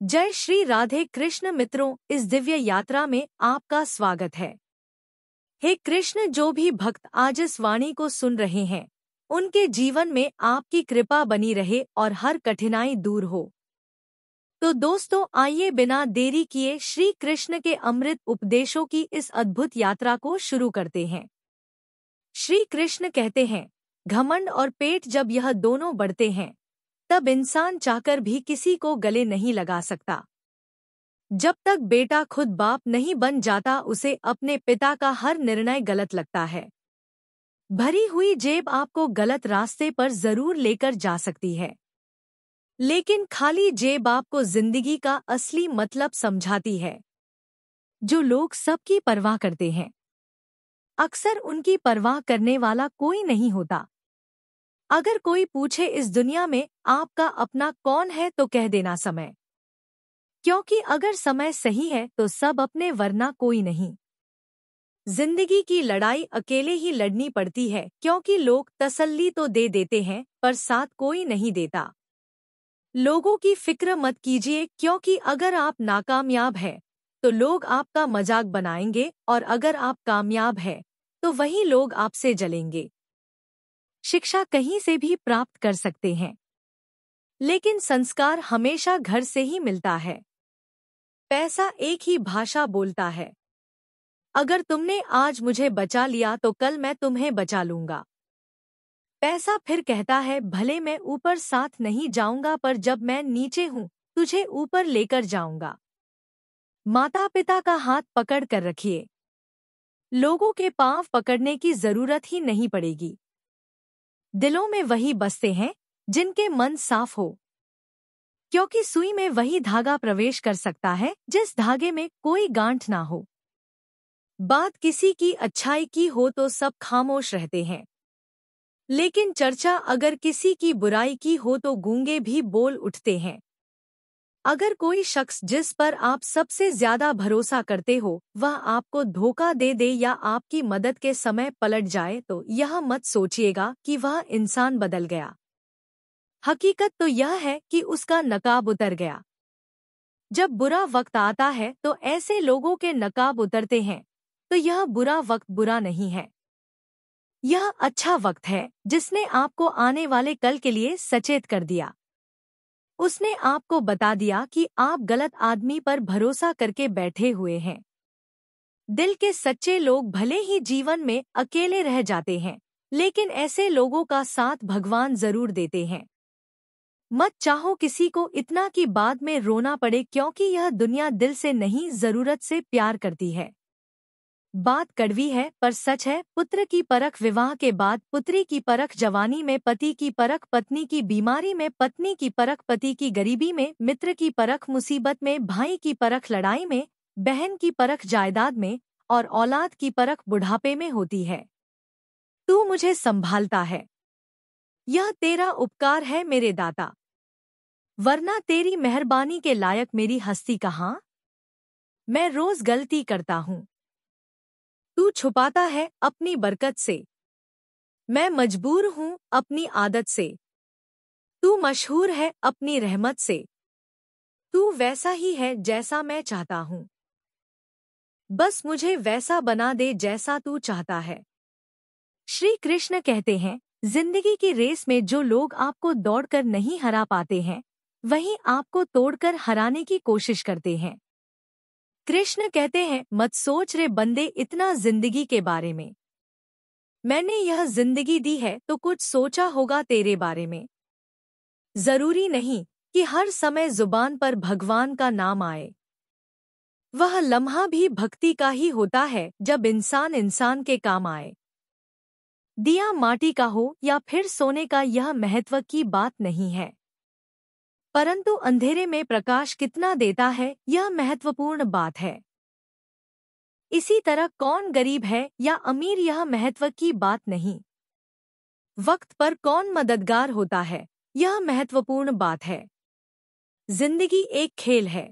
जय श्री राधे कृष्ण मित्रों, इस दिव्य यात्रा में आपका स्वागत है। हे कृष्ण, जो भी भक्त आज इस वाणी को सुन रहे हैं, उनके जीवन में आपकी कृपा बनी रहे और हर कठिनाई दूर हो। तो दोस्तों, आइए बिना देरी किए श्री कृष्ण के अमृत उपदेशों की इस अद्भुत यात्रा को शुरू करते हैं। श्री कृष्ण कहते हैं, घमंड और पेट जब यह दोनों बढ़ते हैं, तब इंसान चाहकर भी किसी को गले नहीं लगा सकता। जब तक बेटा खुद बाप नहीं बन जाता, उसे अपने पिता का हर निर्णय गलत लगता है। भरी हुई जेब आपको गलत रास्ते पर जरूर लेकर जा सकती है, लेकिन खाली जेब आपको जिंदगी का असली मतलब समझाती है। जो लोग सबकी परवाह करते हैं, अक्सर उनकी परवाह करने वाला कोई नहीं होता। अगर कोई पूछे इस दुनिया में आपका अपना कौन है, तो कह देना समय, क्योंकि अगर समय सही है तो सब अपने, वरना कोई नहीं। जिंदगी की लड़ाई अकेले ही लड़नी पड़ती है, क्योंकि लोग तसल्ली तो दे देते हैं पर साथ कोई नहीं देता। लोगों की फिक्र मत कीजिए, क्योंकि अगर आप नाकामयाब हैं तो लोग आपका मजाक बनाएंगे, और अगर आप कामयाब हैं तो वही लोग आपसे जलेंगे। शिक्षा कहीं से भी प्राप्त कर सकते हैं, लेकिन संस्कार हमेशा घर से ही मिलता है। पैसा एक ही भाषा बोलता है। अगर तुमने आज मुझे बचा लिया तो कल मैं तुम्हें बचा लूंगा। पैसा फिर कहता है, भले मैं ऊपर साथ नहीं जाऊंगा, पर जब मैं नीचे हूं तुझे ऊपर लेकर जाऊंगा। माता पिता का हाथ पकड़ कर रखिए, लोगों के पांव पकड़ने की जरूरत ही नहीं पड़ेगी। दिलों में वही बसते हैं जिनके मन साफ हो, क्योंकि सुई में वही धागा प्रवेश कर सकता है जिस धागे में कोई गांठ ना हो। बात किसी की अच्छाई की हो तो सब खामोश रहते हैं, लेकिन चर्चा अगर किसी की बुराई की हो तो गूंगे भी बोल उठते हैं। अगर कोई शख्स जिस पर आप सबसे ज्यादा भरोसा करते हो वह आपको धोखा दे दे या आपकी मदद के समय पलट जाए, तो यह मत सोचिएगा कि वह इंसान बदल गया। हकीकत तो यह है कि उसका नकाब उतर गया। जब बुरा वक्त आता है तो ऐसे लोगों के नकाब उतरते हैं, तो यह बुरा वक्त बुरा नहीं है, यह अच्छा वक्त है जिसने आपको आने वाले कल के लिए सचेत कर दिया। उसने आपको बता दिया कि आप गलत आदमी पर भरोसा करके बैठे हुए हैं। दिल के सच्चे लोग भले ही जीवन में अकेले रह जाते हैं, लेकिन ऐसे लोगों का साथ भगवान जरूर देते हैं। मत चाहो किसी को इतना कि बाद में रोना पड़े, क्योंकि यह दुनिया दिल से नहीं जरूरत से प्यार करती है। बात कड़वी है पर सच है। पुत्र की परख विवाह के बाद, पुत्री की परख जवानी में, पति की परख पत्नी की बीमारी में, पत्नी की परख पति की गरीबी में, मित्र की परख मुसीबत में, भाई की परख लड़ाई में, बहन की परख जायदाद में, और औलाद की परख बुढ़ापे में होती है। तू मुझे संभालता है, यह तेरा उपकार है मेरे दाता, वरना तेरी मेहरबानी के लायक मेरी हस्ती कहाँ। मैं रोज गलती करता हूँ, तू छुपाता है अपनी बरकत से। मैं मजबूर हूँ अपनी आदत से, तू मशहूर है अपनी रहमत से। तू वैसा ही है जैसा मैं चाहता हूँ, बस मुझे वैसा बना दे जैसा तू चाहता है। श्री कृष्ण कहते हैं, जिंदगी की रेस में जो लोग आपको दौड़कर नहीं हरा पाते हैं, वही आपको तोड़कर हराने की कोशिश करते हैं। कृष्ण कहते हैं, मत सोच रे बंदे इतना जिंदगी के बारे में। मैंने यह जिंदगी दी है तो कुछ सोचा होगा तेरे बारे में। जरूरी नहीं कि हर समय जुबान पर भगवान का नाम आए। वह लम्हा भी भक्ति का ही होता है जब इंसान इंसान के काम आए। दिया माटी का हो या फिर सोने का, यह महत्व की बात नहीं है, परंतु अंधेरे में प्रकाश कितना देता है यह महत्वपूर्ण बात है। इसी तरह कौन गरीब है या अमीर, यह महत्व की बात नहीं। वक्त पर कौन मददगार होता है यह महत्वपूर्ण बात है। जिंदगी एक खेल है,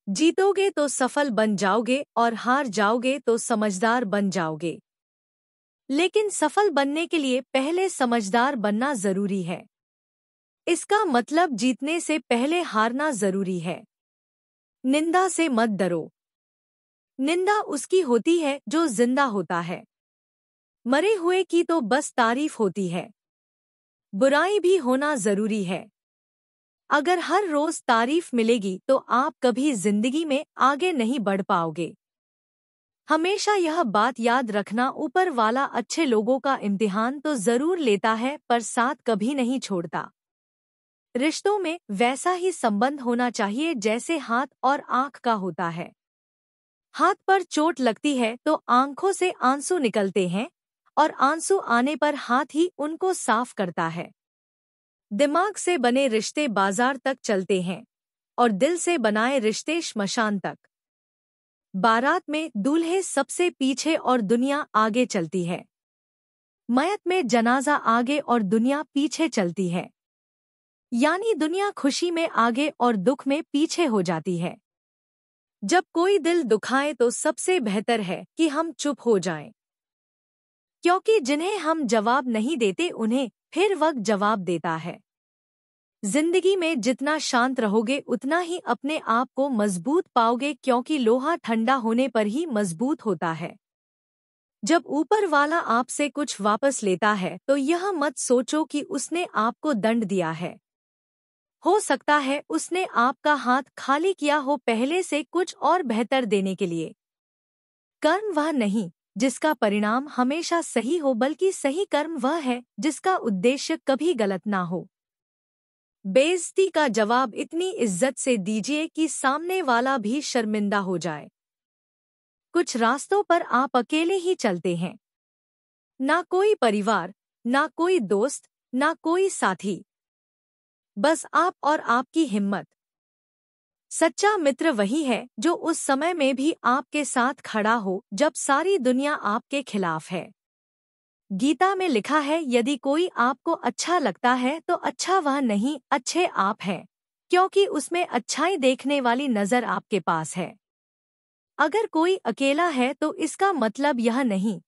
जीतोगे तो सफल बन जाओगे और हार जाओगे तो समझदार बन जाओगे, लेकिन सफल बनने के लिए पहले समझदार बनना जरूरी है। इसका मतलब जीतने से पहले हारना जरूरी है। निंदा से मत डरो। निंदा उसकी होती है जो जिंदा होता है। मरे हुए की तो बस तारीफ होती है। बुराई भी होना जरूरी है। अगर हर रोज तारीफ मिलेगी तो आप कभी जिंदगी में आगे नहीं बढ़ पाओगे। हमेशा यह बात याद रखना, ऊपर वाला अच्छे लोगों का इम्तिहान तो जरूर लेता है पर साथ कभी नहीं छोड़ता। रिश्तों में वैसा ही संबंध होना चाहिए जैसे हाथ और आंख का होता है। हाथ पर चोट लगती है तो आंखों से आंसू निकलते हैं और आंसू आने पर हाथ ही उनको साफ करता है। दिमाग से बने रिश्ते बाजार तक चलते हैं और दिल से बनाए रिश्ते श्मशान तक। बारात में दूल्हे सबसे पीछे और दुनिया आगे चलती है। मयत में जनाजा आगे और दुनिया पीछे चलती है। यानी दुनिया खुशी में आगे और दुख में पीछे हो जाती है। जब कोई दिल दुखाए तो सबसे बेहतर है कि हम चुप हो जाएं, क्योंकि जिन्हें हम जवाब नहीं देते उन्हें फिर वक्त जवाब देता है। जिंदगी में जितना शांत रहोगे उतना ही अपने आप को मजबूत पाओगे, क्योंकि लोहा ठंडा होने पर ही मजबूत होता है। जब ऊपर वाला आपसे कुछ वापस लेता है तो यह मत सोचो कि उसने आपको दंड दिया है। हो सकता है उसने आपका हाथ खाली किया हो पहले से कुछ और बेहतर देने के लिए। कर्म वह नहीं जिसका परिणाम हमेशा सही हो, बल्कि सही कर्म वह है जिसका उद्देश्य कभी गलत ना हो। बेइज्जती का जवाब इतनी इज्जत से दीजिए कि सामने वाला भी शर्मिंदा हो जाए। कुछ रास्तों पर आप अकेले ही चलते हैं। ना कोई परिवार, ना कोई दोस्त, ना कोई साथी, बस आप और आपकी हिम्मत। सच्चा मित्र वही है जो उस समय में भी आपके साथ खड़ा हो जब सारी दुनिया आपके खिलाफ है। गीता में लिखा है, यदि कोई आपको अच्छा लगता है तो अच्छा वह नहीं, अच्छे आप हैं, क्योंकि उसमें अच्छाई देखने वाली नजर आपके पास है। अगर कोई अकेला है तो इसका मतलब यह नहीं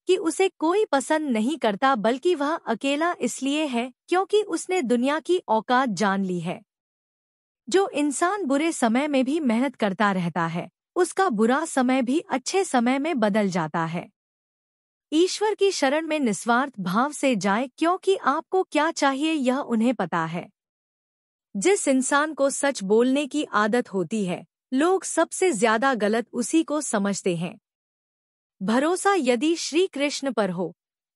कि उसे कोई पसंद नहीं करता, बल्कि वह अकेला इसलिए है क्योंकि उसने दुनिया की औकात जान ली है। जो इंसान बुरे समय में भी मेहनत करता रहता है, उसका बुरा समय भी अच्छे समय में बदल जाता है। ईश्वर की शरण में निस्वार्थ भाव से जाए, क्योंकि आपको क्या चाहिए यह उन्हें पता है। जिस इंसान को सच बोलने की आदत होती है, लोग सबसे ज्यादा गलत उसी को समझते हैं। भरोसा यदि श्री कृष्ण पर हो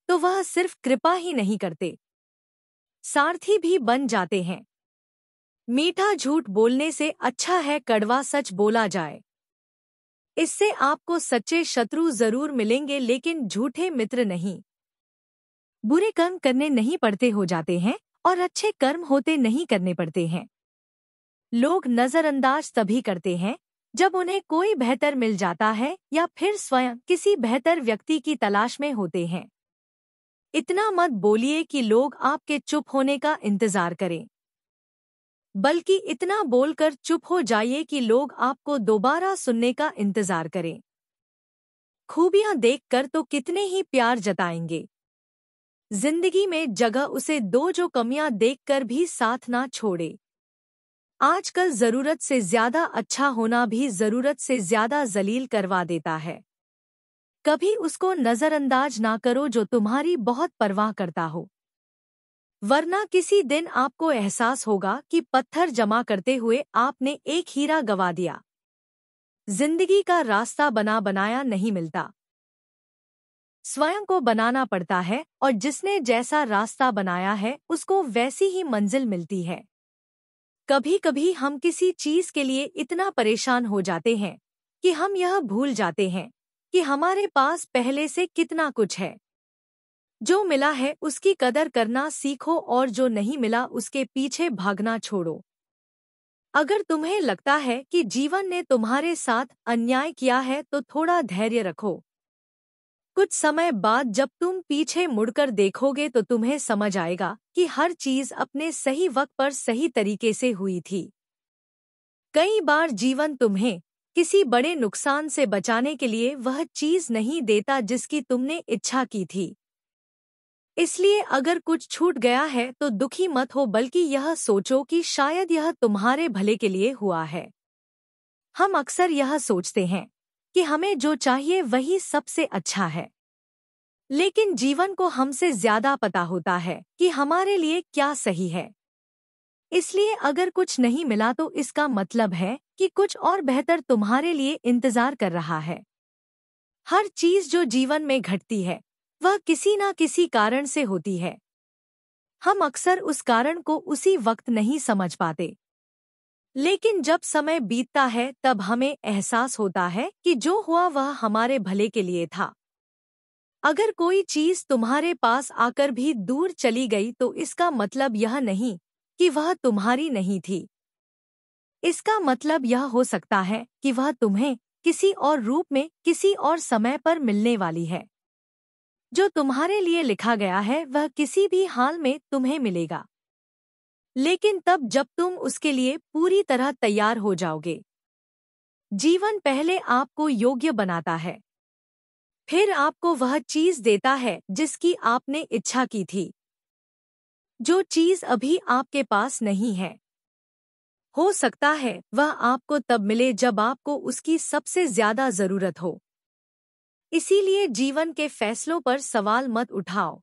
तो वह सिर्फ कृपा ही नहीं करते, सारथी भी बन जाते हैं। मीठा झूठ बोलने से अच्छा है कड़वा सच बोला जाए। इससे आपको सच्चे शत्रु जरूर मिलेंगे, लेकिन झूठे मित्र नहीं। बुरे कर्म करने नहीं पड़ते हो जाते हैं और अच्छे कर्म होते नहीं करने पड़ते हैं। लोग नजरअंदाज तभी करते हैं जब उन्हें कोई बेहतर मिल जाता है या फिर स्वयं किसी बेहतर व्यक्ति की तलाश में होते हैं। इतना मत बोलिए कि लोग आपके चुप होने का इंतजार करें, बल्कि इतना बोलकर चुप हो जाइए कि लोग आपको दोबारा सुनने का इंतजार करें। खूबियां देखकर तो कितने ही प्यार जताएंगे। जिंदगी में जगह उसे दो जो कमियां देखकर भी साथ ना छोड़े। आजकल जरूरत से ज्यादा अच्छा होना भी जरूरत से ज्यादा जलील करवा देता है। कभी उसको नजरअंदाज ना करो जो तुम्हारी बहुत परवाह करता हो, वरना किसी दिन आपको एहसास होगा कि पत्थर जमा करते हुए आपने एक हीरा गवा दिया। जिंदगी का रास्ता बना बनाया नहीं मिलता, स्वयं को बनाना पड़ता है, और जिसने जैसा रास्ता बनाया है उसको वैसी ही मंजिल मिलती है। कभी कभी हम किसी चीज के लिए इतना परेशान हो जाते हैं कि हम यह भूल जाते हैं कि हमारे पास पहले से कितना कुछ है। जो मिला है उसकी कदर करना सीखो और जो नहीं मिला उसके पीछे भागना छोड़ो। अगर तुम्हें लगता है कि जीवन ने तुम्हारे साथ अन्याय किया है तो थोड़ा धैर्य रखो। कुछ समय बाद जब तुम पीछे मुड़कर देखोगे तो तुम्हें समझ आएगा कि हर चीज अपने सही वक्त पर सही तरीके से हुई थी। कई बार जीवन तुम्हें किसी बड़े नुकसान से बचाने के लिए वह चीज नहीं देता जिसकी तुमने इच्छा की थी। इसलिए अगर कुछ छूट गया है तो दुखी मत हो, बल्कि यह सोचो कि शायद यह तुम्हारे भले के लिए हुआ है। हम अक्सर यह सोचते हैं कि हमें जो चाहिए वही सबसे अच्छा है, लेकिन जीवन को हमसे ज्यादा पता होता है कि हमारे लिए क्या सही है। इसलिए अगर कुछ नहीं मिला तो इसका मतलब है कि कुछ और बेहतर तुम्हारे लिए इंतजार कर रहा है। हर चीज जो जीवन में घटती है वह किसी न किसी कारण से होती है। हम अक्सर उस कारण को उसी वक्त नहीं समझ पाते, लेकिन जब समय बीतता है तब हमें एहसास होता है कि जो हुआ वह हमारे भले के लिए था। अगर कोई चीज तुम्हारे पास आकर भी दूर चली गई तो इसका मतलब यह नहीं कि वह तुम्हारी नहीं थी। इसका मतलब यह हो सकता है कि वह तुम्हें किसी और रूप में किसी और समय पर मिलने वाली है। जो तुम्हारे लिए लिखा गया है वह किसी भी हाल में तुम्हें मिलेगा, लेकिन तब जब तुम उसके लिए पूरी तरह तैयार हो जाओगे। जीवन पहले आपको योग्य बनाता है, फिर आपको वह चीज देता है जिसकी आपने इच्छा की थी। जो चीज अभी आपके पास नहीं है, हो सकता है वह आपको तब मिले जब आपको उसकी सबसे ज्यादा जरूरत हो। इसीलिए जीवन के फैसलों पर सवाल मत उठाओ।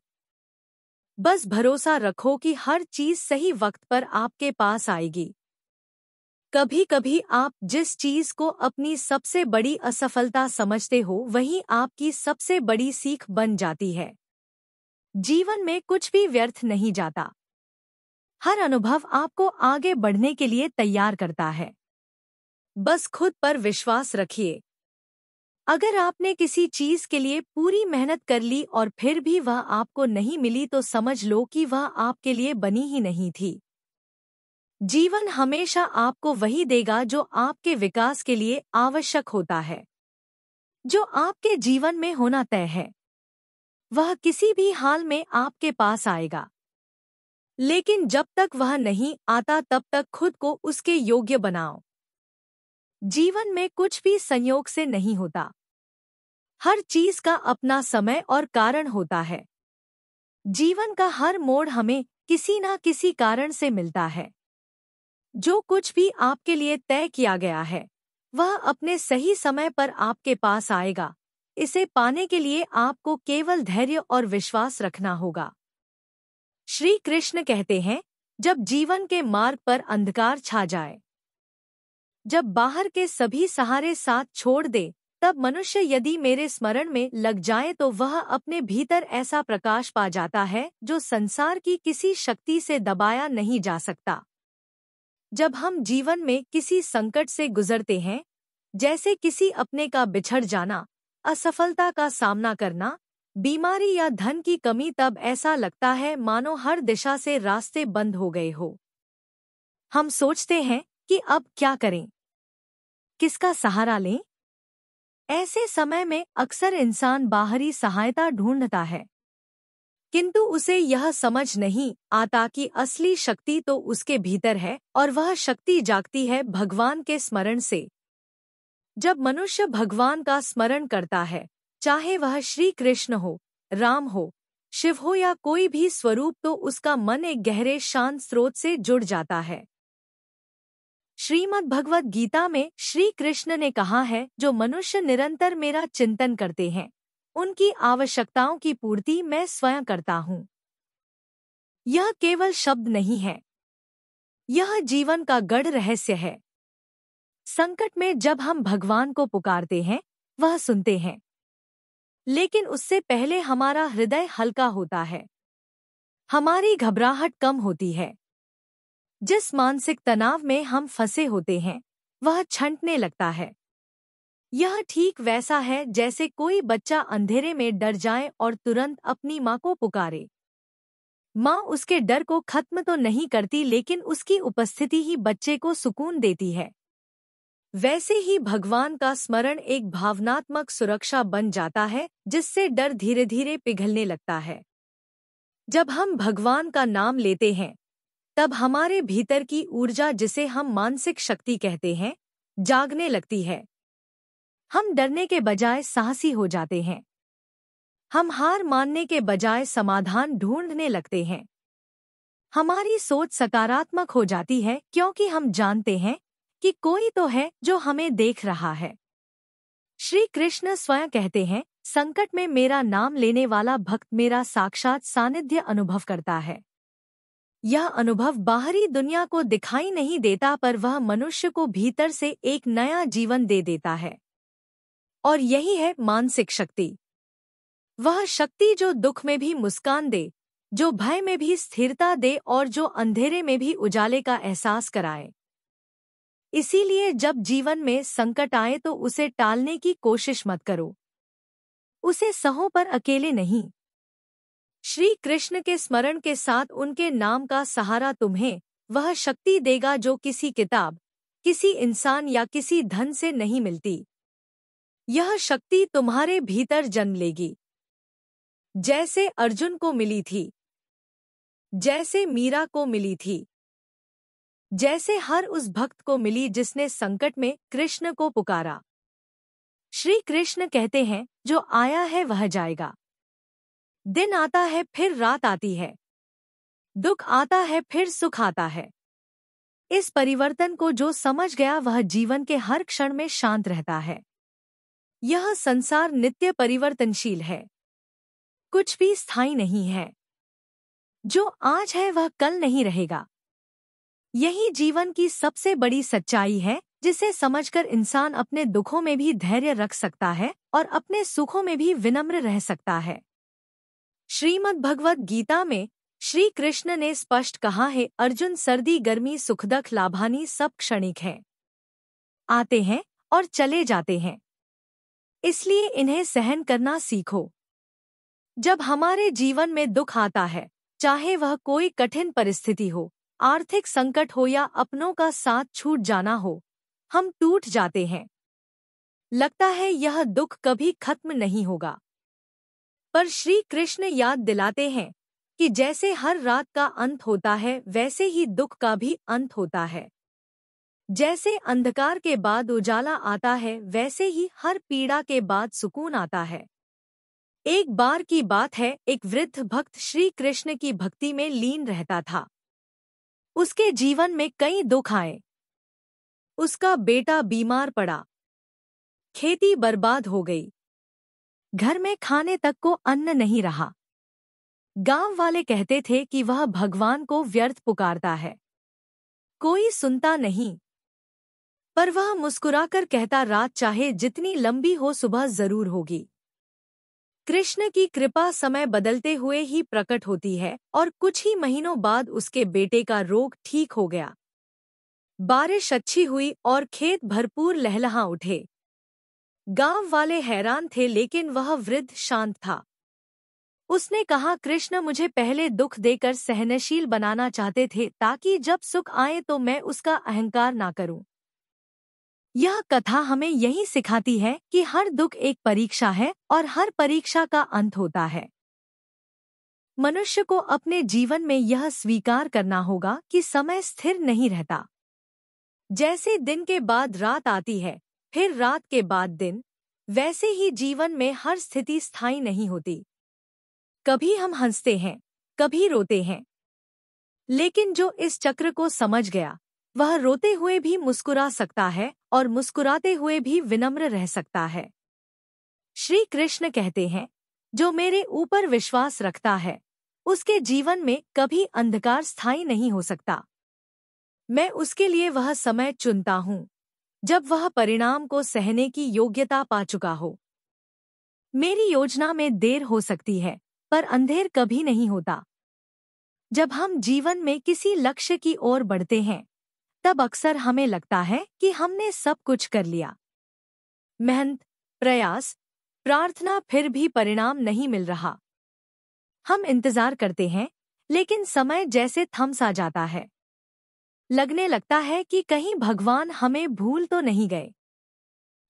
बस भरोसा रखो कि हर चीज सही वक्त पर आपके पास आएगी। कभी कभी आप जिस चीज को अपनी सबसे बड़ी असफलता समझते हो वही आपकी सबसे बड़ी सीख बन जाती है। जीवन में कुछ भी व्यर्थ नहीं जाता। हर अनुभव आपको आगे बढ़ने के लिए तैयार करता है। बस खुद पर विश्वास रखिए। अगर आपने किसी चीज के लिए पूरी मेहनत कर ली और फिर भी वह आपको नहीं मिली तो समझ लो कि वह आपके लिए बनी ही नहीं थी। जीवन हमेशा आपको वही देगा जो आपके विकास के लिए आवश्यक होता है। जो आपके जीवन में होना तय है वह किसी भी हाल में आपके पास आएगा, लेकिन जब तक वह नहीं आता तब तक खुद को उसके योग्य बनाओ। जीवन में कुछ भी संयोग से नहीं होता। हर चीज का अपना समय और कारण होता है। जीवन का हर मोड़ हमें किसी न किसी कारण से मिलता है। जो कुछ भी आपके लिए तय किया गया है वह अपने सही समय पर आपके पास आएगा। इसे पाने के लिए आपको केवल धैर्य और विश्वास रखना होगा। श्री कृष्ण कहते हैं, जब जीवन के मार्ग पर अंधकार छा जाए, जब बाहर के सभी सहारे साथ छोड़ दे, तब मनुष्य यदि मेरे स्मरण में लग जाए तो वह अपने भीतर ऐसा प्रकाश पा जाता है जो संसार की किसी शक्ति से दबाया नहीं जा सकता। जब हम जीवन में किसी संकट से गुजरते हैं, जैसे किसी अपने का बिछड़ जाना, असफलता का सामना करना, बीमारी या धन की कमी, तब ऐसा लगता है मानो हर दिशा से रास्ते बंद हो गए हो। हम सोचते हैं कि अब क्या करें, किसका सहारा लें। ऐसे समय में अक्सर इंसान बाहरी सहायता ढूंढता है, किंतु उसे यह समझ नहीं आता कि असली शक्ति तो उसके भीतर है और वह शक्ति जागती है भगवान के स्मरण से। जब मनुष्य भगवान का स्मरण करता है, चाहे वह श्री कृष्ण हो, राम हो, शिव हो या कोई भी स्वरूप, तो उसका मन एक गहरे शांत स्रोत से जुड़ जाता है। श्रीमद् भगवद गीता में श्री कृष्ण ने कहा है, जो मनुष्य निरंतर मेरा चिंतन करते हैं उनकी आवश्यकताओं की पूर्ति मैं स्वयं करता हूँ। यह केवल शब्द नहीं है, यह जीवन का गढ़ रहस्य है। संकट में जब हम भगवान को पुकारते हैं वह सुनते हैं, लेकिन उससे पहले हमारा हृदय हल्का होता है, हमारी घबराहट कम होती है। जिस मानसिक तनाव में हम फंसे होते हैं वह छंटने लगता है। यह ठीक वैसा है जैसे कोई बच्चा अंधेरे में डर जाए और तुरंत अपनी माँ को पुकारे। माँ उसके डर को खत्म तो नहीं करती, लेकिन उसकी उपस्थिति ही बच्चे को सुकून देती है। वैसे ही भगवान का स्मरण एक भावनात्मक सुरक्षा बन जाता है जिससे डर धीरे धीरे पिघलने लगता है। जब हम भगवान का नाम लेते हैं तब हमारे भीतर की ऊर्जा, जिसे हम मानसिक शक्ति कहते हैं, जागने लगती है। हम डरने के बजाय साहसी हो जाते हैं। हम हार मानने के बजाय समाधान ढूंढने लगते हैं। हमारी सोच सकारात्मक हो जाती है क्योंकि हम जानते हैं कि कोई तो है जो हमें देख रहा है। श्री कृष्ण स्वयं कहते हैं, संकट में मेरा नाम लेने वाला भक्त मेरा साक्षात सानिध्य अनुभव करता है। यह अनुभव बाहरी दुनिया को दिखाई नहीं देता, पर वह मनुष्य को भीतर से एक नया जीवन दे देता है। और यही है मानसिक शक्ति। वह शक्ति जो दुख में भी मुस्कान दे, जो भय में भी स्थिरता दे और जो अंधेरे में भी उजाले का एहसास कराए। इसीलिए जब जीवन में संकट आए तो उसे टालने की कोशिश मत करो। उसे सहो, पर अकेले नहीं। श्री कृष्ण के स्मरण के साथ उनके नाम का सहारा तुम्हें वह शक्ति देगा जो किसी किताब, किसी इंसान या किसी धन से नहीं मिलती। यह शक्ति तुम्हारे भीतर जन्म लेगी, जैसे अर्जुन को मिली थी, जैसे मीरा को मिली थी, जैसे हर उस भक्त को मिली जिसने संकट में कृष्ण को पुकारा। श्री कृष्ण कहते हैं, जो आया है वह जाएगा। दिन आता है फिर रात आती है, दुख आता है फिर सुख आता है। इस परिवर्तन को जो समझ गया वह जीवन के हर क्षण में शांत रहता है। यह संसार नित्य परिवर्तनशील है, कुछ भी स्थायी नहीं है। जो आज है वह कल नहीं रहेगा। यही जीवन की सबसे बड़ी सच्चाई है, जिसे समझकर इंसान अपने दुखों में भी धैर्य रख सकता है और अपने सुखों में भी विनम्र रह सकता है। श्रीमद् भगवद गीता में श्री कृष्ण ने स्पष्ट कहा है, अर्जुन सर्दी गर्मी सुख दुख लाभानी सब क्षणिक है, आते हैं और चले जाते हैं, इसलिए इन्हें सहन करना सीखो। जब हमारे जीवन में दुख आता है, चाहे वह कोई कठिन परिस्थिति हो, आर्थिक संकट हो या अपनों का साथ छूट जाना हो, हम टूट जाते हैं। लगता है यह दुख कभी खत्म नहीं होगा। पर श्री कृष्ण याद दिलाते हैं कि जैसे हर रात का अंत होता है वैसे ही दुख का भी अंत होता है। जैसे अंधकार के बाद उजाला आता है वैसे ही हर पीड़ा के बाद सुकून आता है। एक बार की बात है, एक वृद्ध भक्त श्री कृष्ण की भक्ति में लीन रहता था। उसके जीवन में कई दुख आए। उसका बेटा बीमार पड़ा, खेती बर्बाद हो गई, घर में खाने तक को अन्न नहीं रहा। गांव वाले कहते थे कि वह भगवान को व्यर्थ पुकारता है, कोई सुनता नहीं। पर वह मुस्कुराकर कहता, रात चाहे जितनी लंबी हो सुबह जरूर होगी। कृष्ण की कृपा समय बदलते हुए ही प्रकट होती है और कुछ ही महीनों बाद उसके बेटे का रोग ठीक हो गया। बारिश अच्छी हुई और खेत भरपूर लहलहा उठे। गांव वाले हैरान थे, लेकिन वह वृद्ध शांत था। उसने कहा, कृष्ण मुझे पहले दुख देकर सहनशील बनाना चाहते थे ताकि जब सुख आए तो मैं उसका अहंकार ना करूं। यह कथा हमें यही सिखाती है कि हर दुख एक परीक्षा है और हर परीक्षा का अंत होता है। मनुष्य को अपने जीवन में यह स्वीकार करना होगा कि समय स्थिर नहीं रहता। जैसे दिन के बाद रात आती है, फिर रात के बाद दिन, वैसे ही जीवन में हर स्थिति स्थायी नहीं होती। कभी हम हंसते हैं, कभी रोते हैं, लेकिन जो इस चक्र को समझ गया वह रोते हुए भी मुस्कुरा सकता है और मुस्कुराते हुए भी विनम्र रह सकता है। श्री कृष्ण कहते हैं, जो मेरे ऊपर विश्वास रखता है उसके जीवन में कभी अंधकार स्थायी नहीं हो सकता। मैं उसके लिए वह समय चुनता हूँ जब वह परिणाम को सहने की योग्यता पा चुका हो। मेरी योजना में देर हो सकती है, पर अंधेर कभी नहीं होता। जब हम जीवन में किसी लक्ष्य की ओर बढ़ते हैं तब अक्सर हमें लगता है कि हमने सब कुछ कर लिया। मेहनत, प्रयास, प्रार्थना, फिर भी परिणाम नहीं मिल रहा। हम इंतजार करते हैं, लेकिन समय जैसे थम सा जाता है। लगने लगता है कि कहीं भगवान हमें भूल तो नहीं गए।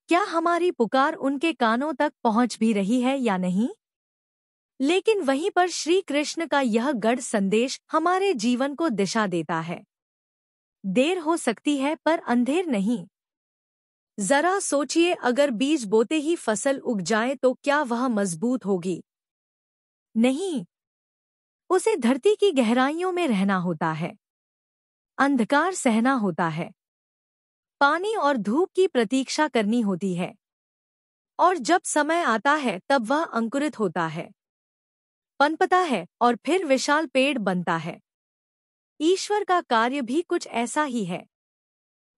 क्या हमारी पुकार उनके कानों तक पहुंच भी रही है या नहीं? लेकिन वहीं पर श्री कृष्ण का यह गढ़ संदेश हमारे जीवन को दिशा देता है। देर हो सकती है पर अंधेर नहीं। जरा सोचिए, अगर बीज बोते ही फसल उग जाए तो क्या वह मजबूत होगी नहीं, उसे धरती की गहराइयों में रहना होता है, अंधकार सहना होता है, पानी और धूप की प्रतीक्षा करनी होती है, और जब समय आता है तब वह अंकुरित होता है, पनपता है और फिर विशाल पेड़ बनता है। ईश्वर का कार्य भी कुछ ऐसा ही है।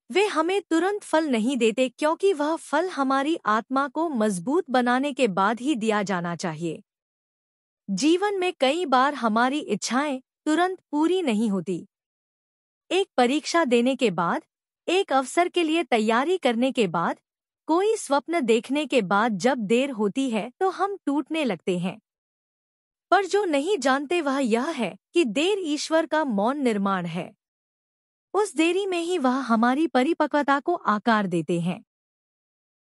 वे हमें तुरंत फल नहीं देते क्योंकि वह फल हमारी आत्मा को मजबूत बनाने के बाद ही दिया जाना चाहिए। जीवन में कई बार हमारी इच्छाएं तुरंत पूरी नहीं होती। एक परीक्षा देने के बाद, एक अवसर के लिए तैयारी करने के बाद, कोई स्वप्न देखने के बाद जब देर होती है तो हम टूटने लगते हैं। पर जो नहीं जानते वह यह है कि देर ईश्वर का मौन निर्माण है। उस देरी में ही वह हमारी परिपक्वता को आकार देते हैं।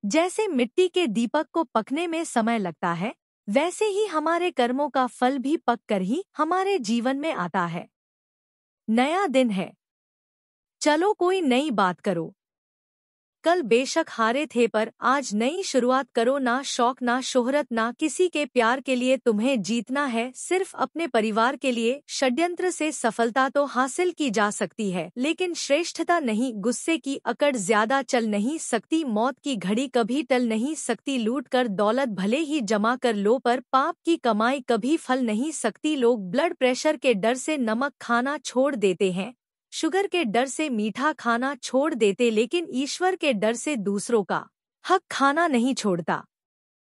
जैसे मिट्टी के दीपक को पकने में समय लगता है, वैसे ही हमारे कर्मों का फल भी पककर ही हमारे जीवन में आता है। नया दिन है, चलो कोई नई बात करो। कल बेशक हारे थे पर आज नई शुरुआत करो। ना शौक, ना शोहरत, ना किसी के प्यार के लिए तुम्हें जीतना है, सिर्फ अपने परिवार के लिए। षड्यंत्र से सफलता तो हासिल की जा सकती है, लेकिन श्रेष्ठता नहीं। गुस्से की अकड़ ज्यादा चल नहीं सकती, मौत की घड़ी कभी टल नहीं सकती। लूट कर दौलत भले ही जमा कर लो, पर पाप की कमाई कभी फल नहीं सकती। लोग ब्लड प्रेशर के डर से नमक खाना छोड़ देते हैं, शुगर के डर से मीठा खाना छोड़ देते, लेकिन ईश्वर के डर से दूसरों का हक खाना नहीं छोड़ता।